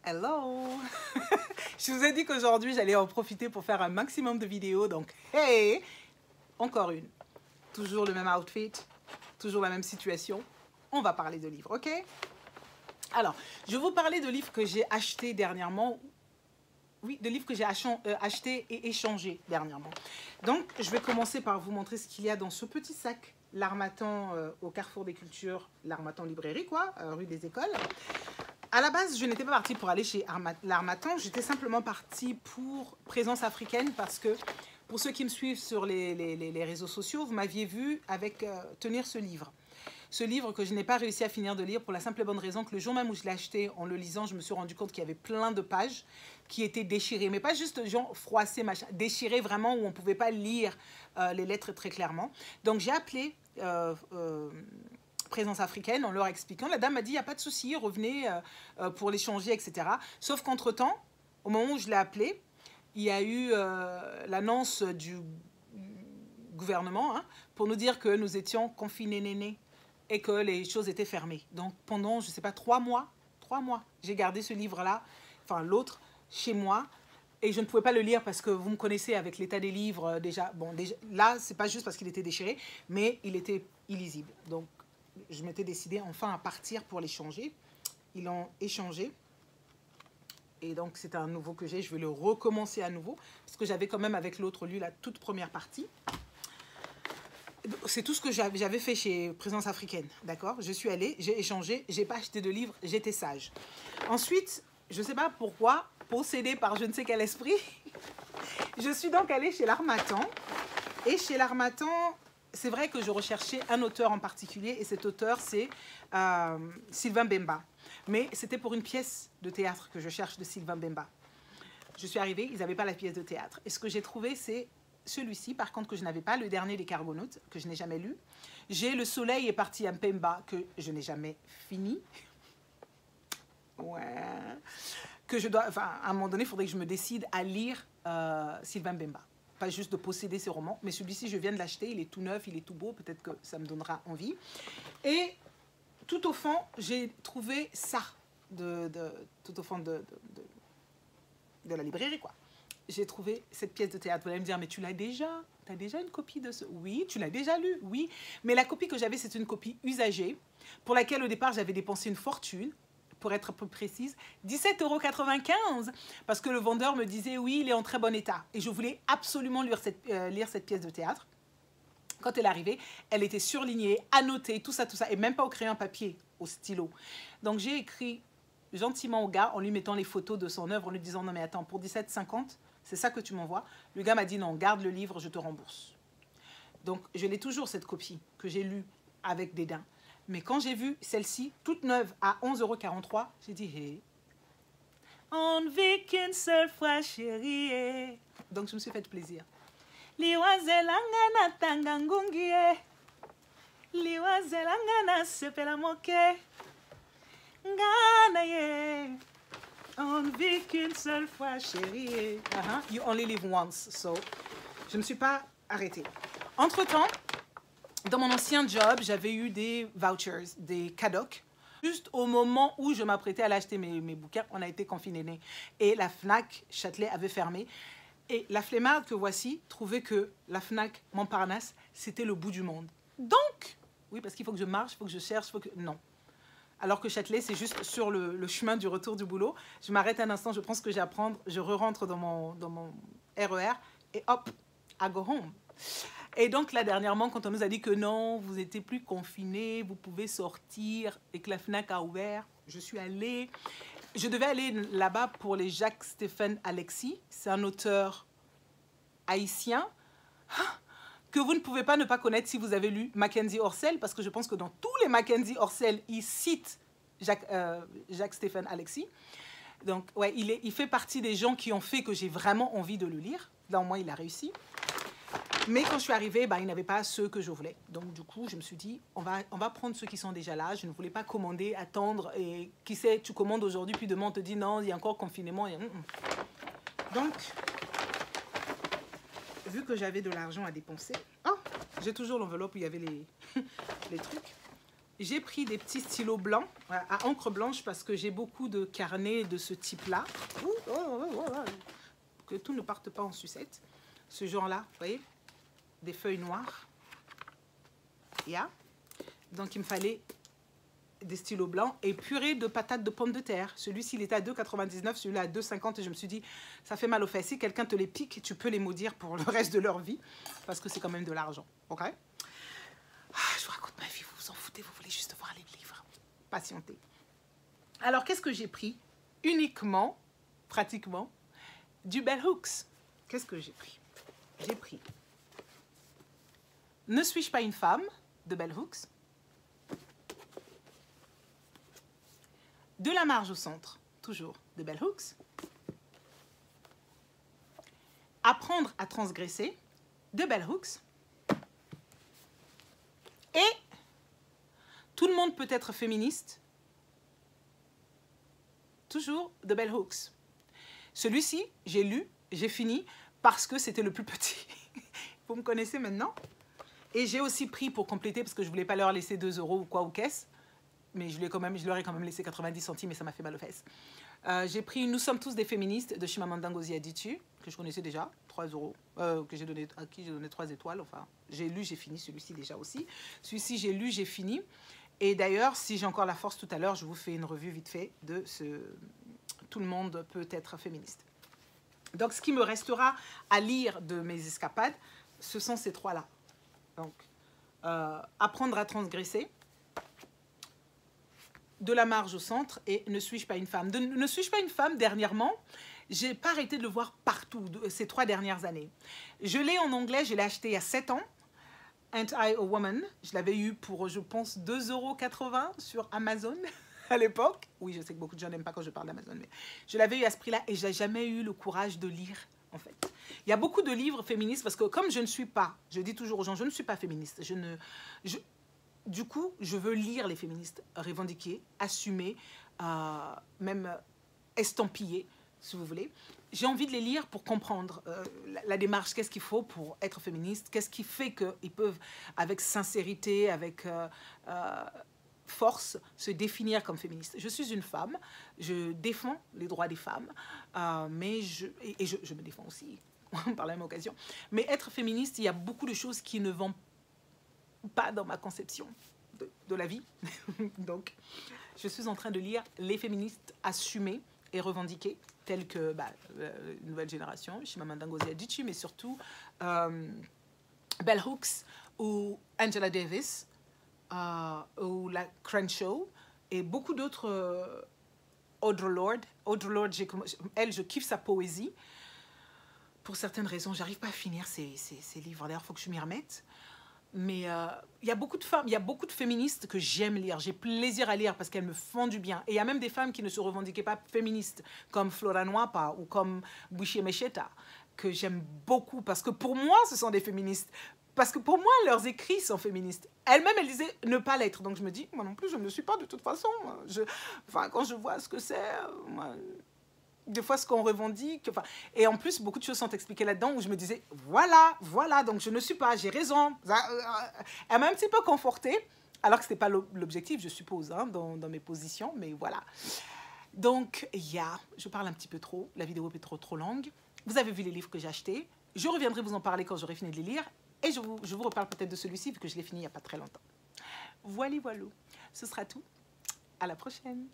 Hello. Je vous ai dit qu'aujourd'hui, j'allais en profiter pour faire un maximum de vidéos. Donc, hey, encore une. Toujours le même outfit, toujours la même situation. On va parler de livres, ok? Alors, je vais vous parler de livres que j'ai achetés dernièrement. Oui, de livres que j'ai achetés et échangés dernièrement. Donc, je vais commencer par vous montrer ce qu'il y a dans ce petit sac. L'Harmattan au Carrefour des Cultures, l'Harmattan Librairie, quoi, rue des Écoles. À la base, je n'étais pas partie pour aller chez l'Harmattan, j'étais simplement partie pour Présence africaine parce que, pour ceux qui me suivent sur les réseaux sociaux, vous m'aviez vu avec tenir ce livre. Ce livre que je n'ai pas réussi à finir de lire pour la simple et bonne raison que le jour même où je l'ai acheté, en le lisant, je me suis rendu compte qu'il y avait plein de pages qui étaient déchirées. Mais pas juste genre froissées, machin, déchirées vraiment où on ne pouvait pas lire les lettres très clairement. Donc j'ai appelé Présence africaine en leur expliquant. La dame m'a dit, il n'y a pas de souci, revenez pour l'échanger, etc. Sauf qu'entre-temps, au moment où je l'ai appelé, il y a eu l'annonce du gouvernement pour nous dire que nous étions confinés nénés et que les choses étaient fermées. Donc pendant, je ne sais pas, 3 mois, j'ai gardé ce livre-là, enfin l'autre, chez moi. Et je ne pouvais pas le lire parce que vous me connaissez avec l'état des livres déjà. Bon, déjà, là, c'est pas juste parce qu'il était déchiré, mais il était illisible. Donc, je m'étais décidée enfin à partir pour l'échanger. Ils l'ont échangé. Et donc, c'est un nouveau que j'ai. Je vais le recommencer à nouveau parce que j'avais quand même avec l'autre lu la toute première partie. C'est tout ce que j'avais fait chez Présence africaine, d'accord? Je suis allée, j'ai échangé, j'ai pas acheté de livre, j'étais sage. Ensuite, je ne sais pas pourquoi, possédée par je ne sais quel esprit, je suis donc allée chez l'Harmattan. Et chez l'Harmattan, c'est vrai que je recherchais un auteur en particulier, et cet auteur, c'est Sylvain Bemba. Mais c'était pour une pièce de théâtre que je cherche de Sylvain Bemba. Je suis arrivée, ils n'avaient pas la pièce de théâtre. Et ce que j'ai trouvé, c'est celui-ci, par contre, que je n'avais pas, le dernier des Cargonautes, que je n'ai jamais lu. J'ai Le Soleil est parti à Mpemba, que je n'ai jamais fini. Ouais. Que je dois, enfin, à un moment donné, il faudrait que je me décide à lire Sylvain Bemba. Pas juste de posséder ses romans, mais celui-ci, je viens de l'acheter, il est tout neuf, il est tout beau, peut-être que ça me donnera envie. Et tout au fond, j'ai trouvé ça, tout au fond de la librairie, quoi. J'ai trouvé cette pièce de théâtre. Vous allez me dire, mais tu l'as déjà? Tu as déjà une copie de ce? Oui, tu l'as déjà lu? Oui. Mais la copie que j'avais, c'est une copie usagée, pour laquelle au départ, j'avais dépensé une fortune, pour être un peu précise, 17,95 €, parce que le vendeur me disait, oui, il est en très bon état. Et je voulais absolument lire cette pièce de théâtre. Quand elle est arrivée, elle était surlignée, annotée, tout ça, et même pas au crayon papier, au stylo. Donc j'ai écrit gentiment au gars en lui mettant les photos de son œuvre, en lui disant, non mais attends, pour 17,50 €, c'est ça que tu m'envoies? Le gars m'a dit, non, garde le livre, je te rembourse. Donc je l'ai toujours, cette copie, que j'ai lue avec dédain. Mais quand j'ai vu celle-ci, toute neuve, à 11,43 €, j'ai dit, hey, on ne vit qu'une seule fois, chérie. Donc je me suis fait plaisir. Liwazelanga na tangangungi, liwazelanga na sepela moke, ngana ye. On ne vit qu'une seule fois, chérie. You only live once. So, je ne me suis pas arrêtée. Entre-temps, dans mon ancien job, j'avais eu des vouchers, des cadocs. Juste au moment où je m'apprêtais à l'acheter mes bouquins, on a été confinés. Et la FNAC Châtelet avait fermé. Et la flemmarde que voici trouvait que la FNAC Montparnasse, c'était le bout du monde. Donc, oui, parce qu'il faut que je marche, il faut que je cherche, il faut que... Non. Alors que Châtelet, c'est juste sur le chemin du retour du boulot. Je m'arrête un instant, je prends ce que j'ai à prendre, je re-rentre dans mon RER et hop, I go home. Et donc là, dernièrement, quand on nous a dit que non, vous n'étiez plus confinés, vous pouvez sortir et que la FNAC a ouvert, je suis allée. Je devais aller là-bas pour les Jacques-Stéphane Alexis. C'est un auteur haïtien que vous ne pouvez pas ne pas connaître si vous avez lu Mackenzie Orsel, parce que je pense que dans tous les Mackenzie Orsel, il cite Jacques-Stéphane Alexis. Donc, ouais, il fait partie des gens qui ont fait que j'ai vraiment envie de le lire. Là, au moins, il a réussi. Mais quand je suis arrivée, il n'avait pas ceux que je voulais. Donc, du coup, je me suis dit, on va prendre ceux qui sont déjà là. Je ne voulais pas commander, attendre. Et qui sait, tu commandes aujourd'hui, puis demain, on te dit non, il y a encore confinement. Donc, vu que j'avais de l'argent à dépenser, oh, j'ai toujours l'enveloppe où il y avait les trucs. J'ai pris des petits stylos blancs à encre blanche parce que j'ai beaucoup de carnets de ce type-là. Que tout ne parte pas en sucette. Ce genre-là, vous voyez, des feuilles noires. Donc, il me fallait des stylos blancs et purée de patates de pommes de terre. Celui-ci, il était à 2,99, celui-là à 2,50 et je me suis dit, ça fait mal aux fesses. Si quelqu'un te les pique, tu peux les maudire pour le reste de leur vie parce que c'est quand même de l'argent. Ok? Je vous raconte ma vie, vous vous en foutez, vous voulez juste voir les livres. Patientez. Alors, qu'est-ce que j'ai pris? Uniquement, pratiquement, du Bell Hooks. Qu'est-ce que j'ai pris? J'ai pris Ne suis-je pas une femme de Bell Hooks. De la marge au centre, toujours de Bell Hooks. Apprendre à transgresser de Bell Hooks. Et tout le monde peut être féministe, toujours de Bell Hooks. Celui-ci, j'ai lu, j'ai fini parce que c'était le plus petit. Vous me connaissez maintenant. Et j'ai aussi pris pour compléter parce que je ne voulais pas leur laisser 2 € ou quoi ou qu'est-ce. Mais je leur ai quand même laissé 90 centimes et ça m'a fait mal aux fesses. J'ai pris Nous sommes tous des féministes de Chimamanda Ngozi Adichie, que je connaissais déjà, 3 €, à qui j'ai donné 3 étoiles. Enfin, j'ai lu, j'ai fini celui-ci déjà aussi. Celui-ci, j'ai lu, j'ai fini. Et d'ailleurs, si j'ai encore la force tout à l'heure, je vous fais une revue vite fait de ce « Tout le monde peut être féministe ». Donc, ce qui me restera à lire de mes escapades, ce sont ces 3-là. Donc, apprendre à transgresser, de la marge au centre et Ne suis-je pas une femme. Ne suis-je pas une femme, dernièrement, j'ai pas arrêté de le voir partout ces 3 dernières années. Je l'ai en anglais, je l'ai acheté il y a 7 ans. Ain't I a Woman. Je l'avais eu pour, je pense, 2,80 € sur Amazon à l'époque. Oui, je sais que beaucoup de gens n'aiment pas quand je parle d'Amazon, mais je l'avais eu à ce prix-là et je n'ai jamais eu le courage de lire, en fait. Il y a beaucoup de livres féministes parce que comme je ne suis pas, je dis toujours aux gens, je ne suis pas féministe. Du coup, je veux lire les féministes revendiquer, assumer, même estampiller, si vous voulez. J'ai envie de les lire pour comprendre la démarche, qu'est-ce qu'il faut pour être féministe, qu'est-ce qui fait qu'ils peuvent, avec sincérité, avec force, se définir comme féministe. Je suis une femme, je défends les droits des femmes, mais je me défends aussi par la même occasion. Mais être féministe, il y a beaucoup de choses qui ne vont pas dans ma conception de la vie. Donc, je suis en train de lire les féministes assumées et revendiquées, telles que Nouvelle Génération, Chimamanda Ngozi Adichie, mais surtout Bell Hooks ou Angela Davis ou la Crenshaw et beaucoup d'autres. Audre Lorde. Audre Lorde, elle, je kiffe sa poésie. Pour certaines raisons, j'arrive pas à finir ces livres. D'ailleurs, il faut que je m'y remette. Mais il y a beaucoup de femmes, il y a beaucoup de féministes que j'aime lire. J'ai plaisir à lire parce qu'elles me font du bien. Et il y a même des femmes qui ne se revendiquaient pas féministes, comme Flora Nwapa ou comme Bushi Mecheta, que j'aime beaucoup parce que pour moi, ce sont des féministes. Parce que pour moi, leurs écrits sont féministes. Elle-même, elle disait ne pas l'être. Donc je me dis, moi non plus, je ne le suis pas de toute façon. Quand je vois ce que c'est... des fois ce qu'on revendique, et en plus beaucoup de choses sont expliquées là-dedans où je me disais voilà, donc je ne suis pas, j'ai raison. Elle m'a un petit peu confortée, alors que ce n'était pas l'objectif, je suppose, hein, dans mes positions, mais voilà. Donc, je parle un petit peu trop, la vidéo est trop longue. Vous avez vu les livres que j'ai achetés, je reviendrai vous en parler quand j'aurai fini de les lire, et je vous reparle peut-être de celui-ci, vu que je l'ai fini il n'y a pas très longtemps. Voilà, ce sera tout. À la prochaine.